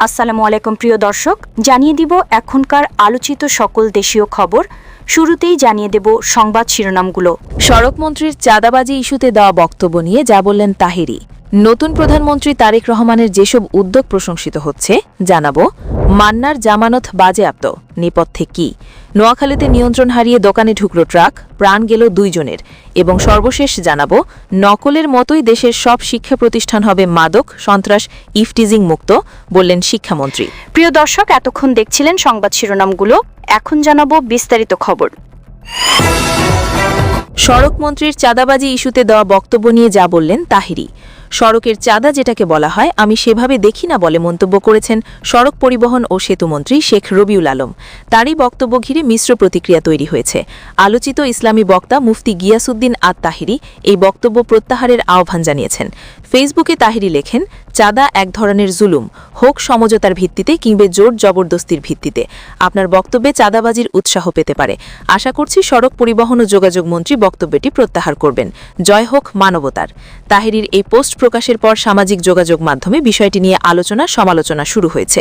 আসসালামু আলাইকুম প্রিয় দর্শক, জানিয়ে দিব এখনকার আলোচিত সকল দেশীয় খবর। শুরুতেই জানিয়ে দেব সংবাদ শিরোনামগুলো। সড়কমন্ত্রীর চাঁদাবাজি ইস্যুতে দেওয়া বক্তব্য নিয়ে যা বললেন তাহেরি। নতুন প্রধানমন্ত্রী তারেক রহমানের যেসব উদ্যোগ প্রশংসিত হচ্ছে জানাবো। মান্নার জামানত বাজেয়াপ্ত, নেপথ্যে কি? নোয়াখালীতে নিয়ন্ত্রণ হারিয়ে দোকানে ঢুকল ট্রাক, প্রাণ গেল 2 জনের। এবং সর্বশেষ জানাবো, নকলের মতোই দেশের সব শিক্ষা প্রতিষ্ঠান হবে মাদক, সন্ত্রাস, ইফটিজিং মুক্ত, বললেন শিক্ষামন্ত্রী। প্রিয় দর্শক, এতক্ষণ দেখছিলেন সংবাদ শিরোনামগুলো, এখন জানাবো বিস্তারিত খবর। সড়কমন্ত্রীর চাঁদাবাজি ইস্যুতে দেওয়া বক্তব্য নিয়ে যা বললেন তাহেরি। সড়কের চাঁদা যেটাকে বলা হয় আমি সেভাবে দেখি না বলে মন্তব্য করেছেন সড়ক পরিবহন ও সেতুমন্ত্রী শেখ রবিউল আলম। তারই বক্তব্য ঘিরে মিশ্র প্রতিক্রিয়া তৈরি হয়েছে। আলোচিত ইসলামী বক্তা মুফতি গিয়াসউদ্দিন আত-তাহেরি এই বক্তব্য প্রত্যাহারের আহ্বান জানিয়েছেন। ফেসবুকে তাহেরি লেখেন, চাঁদা এক ধরনের জুলুম, হোক সমঝোতার ভিত্তিতে কিংবা জোর জবরদস্তির ভিত্তিতে। আপনার বক্তব্যে চাঁদাবাজির উৎসাহ পেতে পারে। আশা করছি সড়ক পরিবহন ও যোগাযোগ মন্ত্রী বক্তব্যটি প্রত্যাহার করবেন। জয় হোক মানবতার। তাহেরির এই পোস্ট প্রকাশের পর সামাজিক যোগাযোগ মাধ্যমে বিষয়টি নিয়ে আলোচনা সমালোচনা শুরু হয়েছে।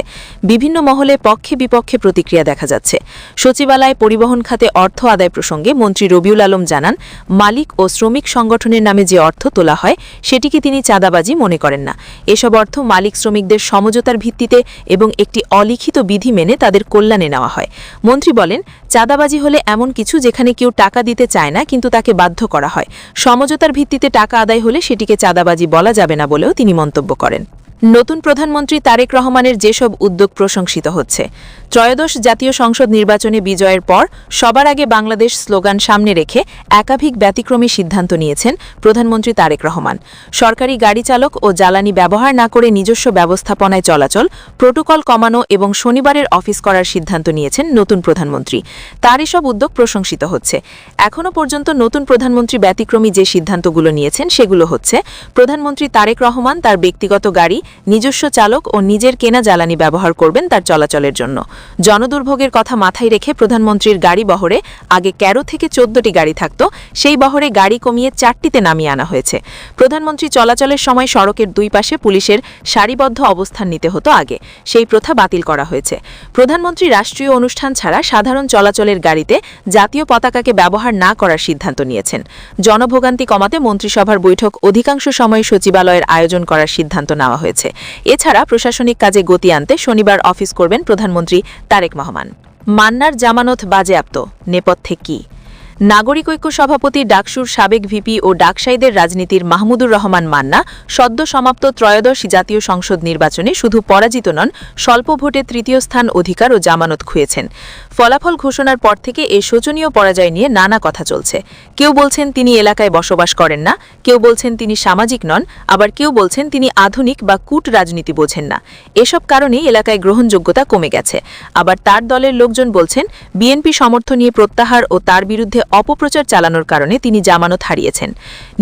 বিভিন্ন মহলে পক্ষে বিপক্ষে প্রতিক্রিয়া দেখা যাচ্ছে। সচিবালয় পরিবহন খাতে অর্থ আদায় প্রসঙ্গে মন্ত্রী রবিউল আলম জানান, মালিক ও শ্রমিক সংগঠনের নামে যে অর্থ তোলা হয় সেটিকে তিনি চাঁদাবাজি মনে করেন না। এসব অর্থ মালিক শ্রমিকদের সমঝোতার ভিত্তিতে এবং একটি অলিখিত বিধি মেনে তাদের কল্যাণে নেওয়া হয়। মন্ত্রী বলেন, চাঁদাবাজি হলে এমন কিছু যেখানে কেউ টাকা দিতে চায় না কিন্তু তাকে বাধ্য করা হয়। সমঝোতার ভিত্তিতে টাকা আদায় হলে সেটিকে চাঁদাবাজি বলা যাবে না বলেও তিনি মন্তব্য করেন। নতুন প্রধানমন্ত্রী তারেক রহমানের যেসব উদ্যোগ প্রশংসিত হচ্ছে। ত্রয়োদশ জাতীয় সংসদ নির্বাচনে বিজয়ের পর সবার আগে বাংলাদেশ স্লোগান সামনে রেখে একাধিক ব্যতিক্রমী সিদ্ধান্ত নিয়েছেন প্রধানমন্ত্রী তারেক রহমান। সরকারি গাড়ি চালক ও জ্বালানি ব্যবহার না করে নিজস্ব ব্যবস্থাপনায় চলাচল, প্রোটোকল কমানো এবং শনিবারের অফিস করার সিদ্ধান্ত নিয়েছেন নতুন প্রধানমন্ত্রী। তার এসব উদ্যোগ প্রশংসিত হচ্ছে। এখনও পর্যন্ত নতুন প্রধানমন্ত্রী ব্যতিক্রমী যে সিদ্ধান্তগুলো নিয়েছেন সেগুলো হচ্ছে, প্রধানমন্ত্রী তারেক রহমান তার ব্যক্তিগত গাড়ি, নিজস্ব চালক ও নিজের কেনা জ্বালানি ব্যবহার করবেন তার চলাচলের জন্য। জনদুর্ভোগের কথা মাথায় রেখে প্রধানমন্ত্রীর গাড়ি বহরে আগে 13 থেকে 14টি গাড়ি থাকত, সেই বহরে গাড়ি কমিয়ে 4টিতে নামিয়ে আনা হয়েছে। প্রধানমন্ত্রী চলাচলের সময় সড়কের 2 পাশে পুলিশের সারিবদ্ধ অবস্থান নিতে হতো আগে, সেই প্রথা বাতিল করা হয়েছে। প্রধানমন্ত্রী রাষ্ট্রীয় অনুষ্ঠান ছাড়া সাধারণ চলাচলের গাড়িতে জাতীয় পতাকাকে ব্যবহার না করার সিদ্ধান্ত নিয়েছেন। জনভোগান্তি কমাতে মন্ত্রিসভার বৈঠক অধিকাংশ সময় সচিবালয়ের আয়োজন করার সিদ্ধান্ত নেওয়া হয়েছে। এছাড়া প্রশাসনিক কাজে গতি আনতে শনিবার অফিস করবেন প্রধানমন্ত্রী তারেক রহমান। মান্নার জামানত বাজেয়াপ্ত, নেপথ্যে কি? নাগরিক ঐক্য সভাপতি ডাকসুর সাবেক ভিপি ও ডাকসাইদের রাজনীতির মাহমুদুর রহমান মান্না সদ্য সমাপ্ত ত্রয়োদশ জাতীয় সংসদ নির্বাচনে শুধু পরাজিত নন, স্বল্প ভোটে 3য় স্থান অধিকার ও জামানত খুঁয়েছেন। ফলাফল ঘোষণার পর থেকে এই শোচনীয় পরাজয় নিয়ে নানা কথা চলছে। কেউ বলছেন তিনি এলাকায় বসবাস করেন না, কেউ বলছেন তিনি সামাজিক নন, আবার কেউ বলছেন তিনি আধুনিক বা কূট রাজনীতি বোঝেন না। এসব কারণেই এলাকায় গ্রহণযোগ্যতা কমে গেছে। আবার তার দলের লোকজন বলছেন বিএনপি সমর্থন নিয়ে প্রত্যাহার ও তার বিরুদ্ধে অপপ্রচার চালানোর কারণে তিনি জামানত হারিয়েছেন।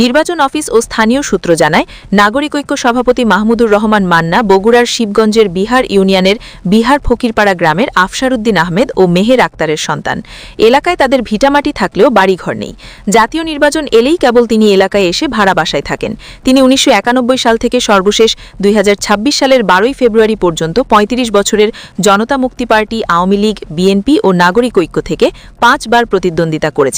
নির্বাচন অফিস ও স্থানীয় সূত্র জানায়, নাগরিক ঐক্য সভাপতি মাহমুদুর রহমান মান্না বগুড়ার শিবগঞ্জের বিহার ইউনিয়নের বিহার ফকিরপাড়া গ্রামের আফসারউদ্দিন আহমেদ ও মেহের আক্তারের সন্তান। এলাকায় তাদের ভিটামাটি থাকলেও বাড়িঘর নেই। জাতীয় নির্বাচন এলেই কেবল তিনি এলাকায় এসে ভাড়া বাসায় থাকেন। তিনি 1991 সাল থেকে সর্বশেষ 2026 সালের 12 ফেব্রুয়ারি পর্যন্ত 35 বছরের জনতা মুক্তি পার্টি, আওয়ামী লীগ, বিএনপি ও নাগরিক ঐক্য থেকে 5 বার প্রতিদ্বন্দ্বিতা করেছেন।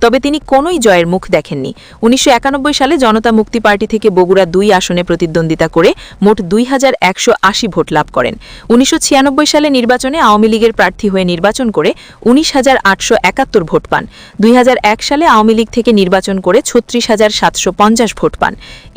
তবে তিনি কোনোই জয়ের মুখ দেখেননি। 1991 সালে জনতা মুক্তি পার্টি থেকে বগুড়া 2 আসনে প্রতিদ্বন্দ্বিতা করে মোট 2180 ভোট লাভ করেন। 1996 সালে নির্বাচনে আওয়ামী লীগের প্রার্থী হয়ে নির্বাচন করে 19,871 ভোট পান। 2001 সালে আওয়ামী লীগ থেকে নির্বাচন করে 36,750 ভোট পান।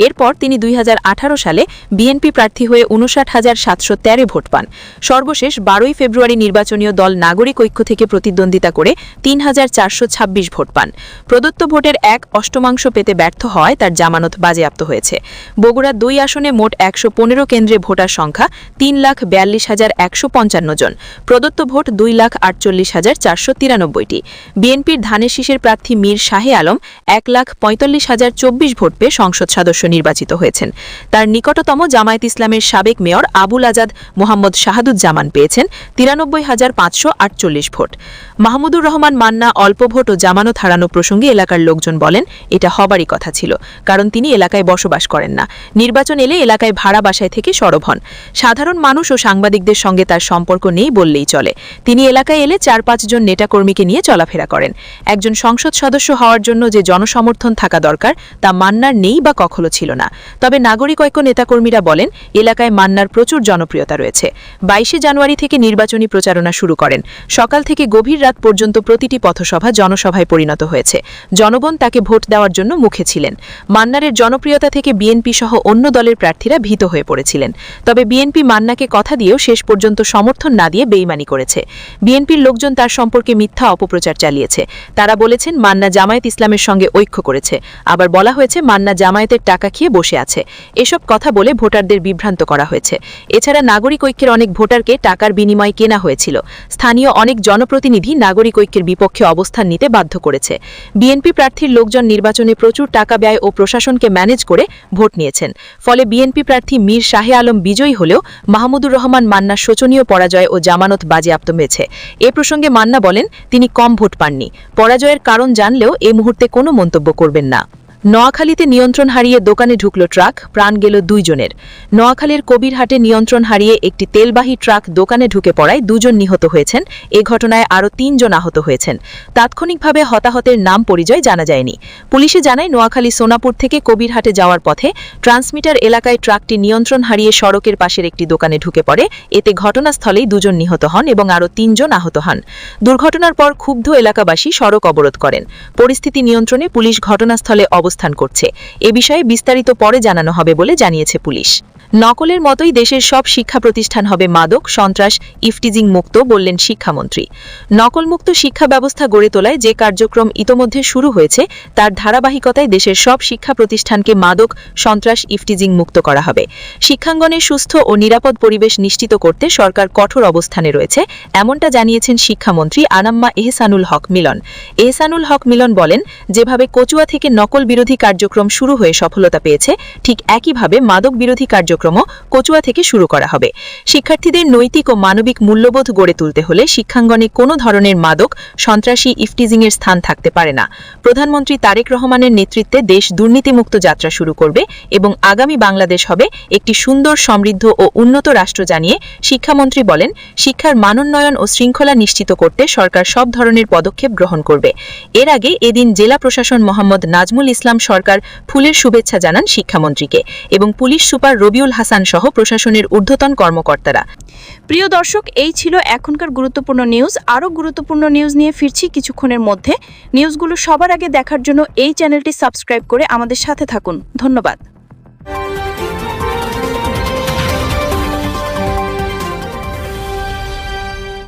এরপর তিনি 2018 সালে বিএনপি প্রার্থী হয়ে 59,713 ভোট পান। সর্বশেষ 12 ফেব্রুয়ারি নির্বাচনীয় দল নাগরিক ঐক্য থেকে প্রতিদ্বন্দ্বিতা করে 3,426 ভোট পান। প্রদত্ত ভোটের 1/8 পেতে ব্যর্থ হওয়ায় তার জামানত বাজেয়াপ্ত হয়েছে। বগুড়া 2 আসনে মোট 115 কেন্দ্রে ভোটার সংখ্যা 3,42,155 জন। প্রদত্ত ভোট 2,48,493টি। বিএনপির ধানের শীষের প্রার্থী মীর শাহে আলম 1,45,024 ভোট পেয়ে সংসদ সদস্য নির্বাচিত হয়েছেন। তার নিকটতম জামায়াত ইসলামের সাবেক মেয়র আবুল আজাদ মোহাম্মদ শাহাদুজ্জামান পেয়েছেন 93,548 ভোট। মাহমুদুর রহমান মান্না অল্প ভোট ও জামায়াত জামানত হারানো প্রসঙ্গে এলাকার লোকজন বলেন এটা হবারই কথা ছিল, কারণ তিনি এলাকায় বসবাস করেন না। নির্বাচন এলে এলাকায় ভাড়া বাসায় থেকে সরব হন। সাধারণ মানুষ ও সাংবাদিকদের সঙ্গে তার সম্পর্ক নেই বললেই চলে। তিনি এলাকায় এলে 4-5 জন নেতাকর্মীকে নিয়ে চলাফেরা করেন। একজন সংসদ সদস্য হওয়ার জন্য যে জনসমর্থন থাকা দরকার তা মান্নার নেই বা কখনো ছিল না। তবে নাগরিক ঐক্য নেতাকর্মীরা বলেন এলাকায় মান্নার প্রচুর জনপ্রিয়তা রয়েছে। 22 জানুয়ারি থেকে নির্বাচনী প্রচারণা শুরু করেন। সকাল থেকে গভীর রাত পর্যন্ত প্রতিটি পথসভা জনসভায় পরিণত হয়েছে। জনগণ তাকে ভোট দেওয়ার জন্য মুখে ছিলেন। মান্নারের জনপ্রিয়তা থেকে বিএনপি সহ অন্য দলের প্রার্থীরা ভীত হয়ে পড়েছিলেন। তবে বিএনপি মান্নাকে কথা দিয়েও শেষ পর্যন্ত সমর্থন না দিয়ে বেইমানি করেছে। বিএনপির লোকজন তার সম্পর্কে মিথ্যা অপপ্রচার চালিয়েছে। তারা বলেছেন মান্না জামায়াত ইসলামের সঙ্গে ঐক্য করেছে। আবার বলা হয়েছে মান্না জামায়াতের টাকা খেয়ে বসে আছে। এসব কথা বলে ভোটারদের বিভ্রান্ত করা হয়েছে। এছাড়া নাগরিক ঐক্যের অনেক ভোটারকে টাকার বিনিময়ে কেনা হয়েছিল। স্থানীয় অনেক জনপ্রতিনিধি নাগরিক ঐক্যের বিপক্ষে অবস্থান নিতে বাধ্য করেছে। বিএনপি প্রার্থীর লোকজন নির্বাচনে প্রচুর টাকা ব্যয় ও প্রশাসনকে ম্যানেজ করে ভোট নিয়েছেন। ফলে বিএনপি প্রার্থী মীর শাহে আলম বিজয়ী হলেও মাহমুদুর রহমান মান্নার শোচনীয় পরাজয় ও জামানত বাজেয়াপ্ত হয়েছে। এ প্রসঙ্গে মান্না বলেন তিনি কম ভোট পাননি। পরাজয়ের কারণ জানলেও এ মুহূর্তে কোনো মন্তব্য করবেন না। নোয়াখালীতে নিয়ন্ত্রণ হারিয়ে দোকানে ঢুকল ট্রাক, প্রাণ গেল 2 জনের। নোয়াখালীর কবিরহাটে নিয়ন্ত্রণ হারিয়ে একটি তেলবাহী ট্রাক দোকানে ঢুকে পড়ায় 2 জন নিহত হয়েছেন। এ ঘটনায় আরও 3 জন আহত হয়েছেন। তাৎক্ষণিকভাবে হতাহতের নাম পরিচয় জানা যায়নি। পুলিশে জানায় নোয়াখালী সোনাপুর থেকে কবিরহাটে যাওয়ার পথে ট্রান্সমিটার এলাকায় ট্রাকটি নিয়ন্ত্রণ হারিয়ে সড়কের পাশের একটি দোকানে ঢুকে পড়ে। এতে ঘটনাস্থলেই 2 জন নিহত হন এবং আরও 3 জন আহত হন। দুর্ঘটনার পর ক্ষুব্ধ এলাকাবাসী সড়ক অবরোধ করেন। পরিস্থিতি নিয়ন্ত্রণে পুলিশ ঘটনাস্থলে অবস্থান করছে। এ বিষয়ে বিস্তারিত পরে জানানো হবে বলে জানিয়েছে পুলিশ। নকলের মতোই দেশের সব শিক্ষা প্রতিষ্ঠান হবে মাদক, সন্ত্রাস, ইফটিজিং মুক্ত, বললেন শিক্ষামন্ত্রী। নকলমুক্ত শিক্ষা ব্যবস্থা গড়ে তোলায় যে কার্যক্রম ইতোমধ্যে শুরু হয়েছে তার ধারাবাহিকতায় দেশের সব শিক্ষা প্রতিষ্ঠানকে মাদক, সন্ত্রাস, ইফটিজিং মুক্ত করা হবে। শিক্ষাঙ্গনে সুস্থ ও নিরাপদ পরিবেশ নিশ্চিত করতে সরকার কঠোর অবস্থানে রয়েছে, এমনটা জানিয়েছেন শিক্ষামন্ত্রী আনাম্মা এহসানুল হক মিলন। এহসানুল হক মিলন বলেন যেভাবে কচুয়া থেকে নকল বিরোধী কার্যক্রম শুরু হয়ে সফলতা পেয়েছে, ঠিক একইভাবে মাদক বিরোধী কার্যক্রমও কচুয়া থেকে শুরু করা হবে। শিক্ষার্থীদের নৈতিক ও মানবিক মূল্যবোধ গড়ে তুলতে হলে শিক্ষাঙ্গনে কোনো ধরনের মাদক, সন্ত্রাসী, ইফটিজিংয়ের স্থান থাকতে পারে না। প্রধানমন্ত্রী তারেক রহমানের নেতৃত্বে দেশ দুর্নীতিমুক্ত যাত্রা শুরু করবে এবং আগামী বাংলাদেশ হবে একটি সুন্দর, সমৃদ্ধ ও উন্নত রাষ্ট্র জানিয়ে শিক্ষামন্ত্রী বলেন শিক্ষার মানোন্নয়ন ও শৃঙ্খলা নিশ্চিত করতে সরকার সব ধরনের পদক্ষেপ গ্রহণ করবে। এর আগে এদিন জেলা প্রশাসন মোহাম্মদ নাজমুল ইসলাম সরকার ফুলের শুভেচ্ছা জানান শিক্ষামন্ত্রীকে এবং পুলিশ সুপার রবিউল হাসান সহ প্রশাসনের ঊর্ধ্বতন কর্মকর্তারা। প্রিয় দর্শক, এই ছিল এখনকার গুরুত্বপূর্ণ নিউজ। আরও গুরুত্বপূর্ণ নিউজ নিয়ে ফিরছি কিছুক্ষণের মধ্যে। নিউজগুলো সবার আগে দেখার জন্য এই চ্যানেলটি সাবস্ক্রাইব করে আমাদের সাথে থাকুন। ধন্যবাদ।